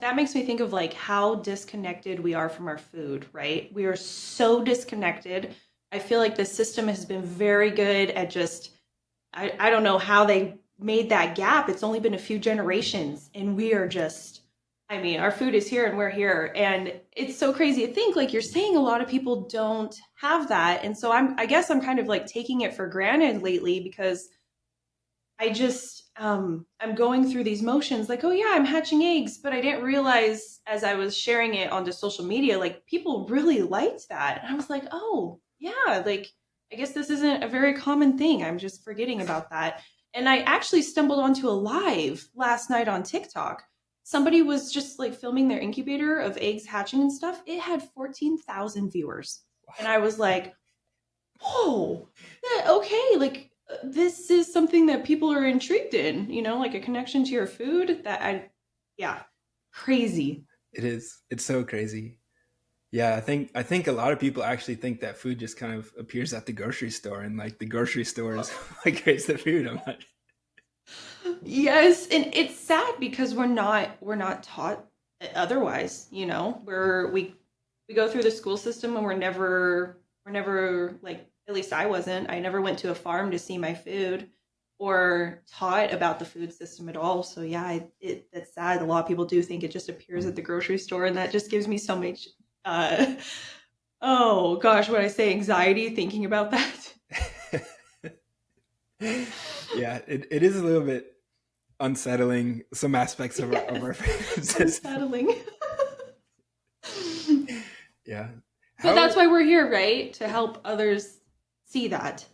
That makes me think of like how disconnected we are from our food, right? We are so disconnected. I feel like the system has been very good at just, I don't know how they made that gap. It's only been a few generations and we are just, I mean, our food is here and we're here. And it's so crazy to think, like you're saying, a lot of people don't have that. And so I guess I'm kind of like taking it for granted lately because I just I'm going through these motions like, oh yeah, I'm hatching eggs, but I didn't realize as I was sharing it onto social media, like people really liked that. And I was like, oh yeah, like I guess this isn't a very common thing. I'm just forgetting about that. And I actually stumbled onto a live last night on TikTok. Somebody was just like filming their incubator of eggs hatching and stuff. It had 14,000 viewers. And I was like, oh, yeah, okay, like this is something that people are intrigued in, like a connection to your food that yeah, crazy. It is. It's so crazy. Yeah, I think a lot of people actually think that food just kind of appears at the grocery store, and like the grocery store is like creates the food. I'm not. Yes, and it's sad because we're not taught otherwise, we go through the school system and we're never like, at least I wasn't. I never went to a farm to see my food or taught about the food system at all. So yeah, that's sad. A lot of people do think it just appears at the grocery store, and that just gives me so much uh oh gosh, what I say, anxiety thinking about that. Yeah, it is a little bit unsettling, some aspects of our Yes, food system. unsettling. Yeah. But How that's why we're here, right? To help others see that.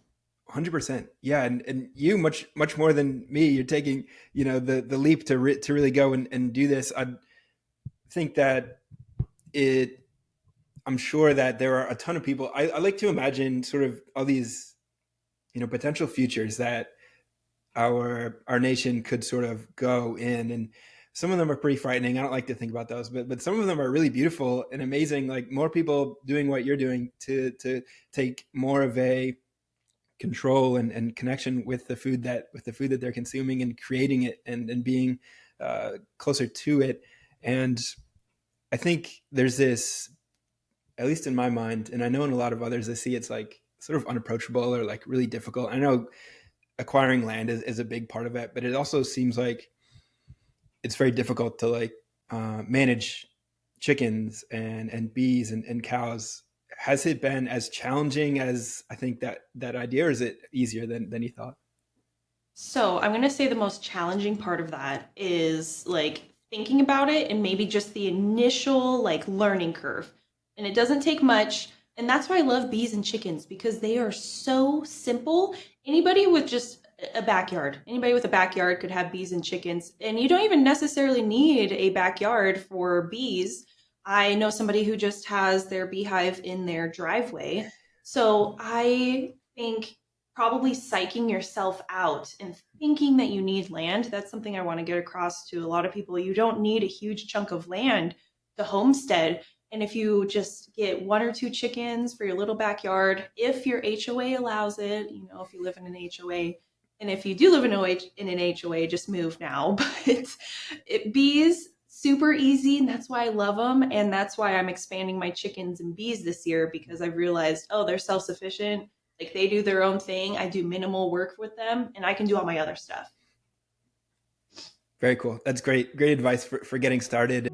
100%. Yeah, and you much more than me, you're taking, the leap to really go and do this. I think that it I'm sure that there are a ton of people. I like to imagine sort of all these, potential futures that our nation could sort of go in, and some of them are pretty frightening. I don't like to think about those, but some of them are really beautiful and amazing. Like more people doing what you're doing to take more of a control and connection with the food that they're consuming, and creating it, and being closer to it. And I think there's this, at least in my mind, and I know in a lot of others, I see it's like sort of unapproachable or like really difficult. I know acquiring land is a big part of it, but it also seems like it's very difficult to like manage chickens and bees and cows. Has it been as challenging as I think that idea, or is it easier than you thought? So I'm gonna say the most challenging part of that is like thinking about it and maybe just the initial like learning curve. And it doesn't take much. And that's why I love bees and chickens because they are so simple. Anybody with just a backyard, anybody with a backyard could have bees and chickens. And you don't even necessarily need a backyard for bees. I know somebody who just has their beehive in their driveway. So I think probably psyching yourself out and thinking that you need land. That's something I want to get across to a lot of people. You don't need a huge chunk of land to homestead. And if you just get one or two chickens for your little backyard, if your HOA allows it, if you live in an HOA, and if you do live in an HOA, just move now. But bees, super easy, and that's why I love them. And that's why I'm expanding my chickens and bees this year because I've realized, oh, they're self sufficient. Like they do their own thing. I do minimal work with them, and I can do all my other stuff. Very cool. That's great advice for getting started.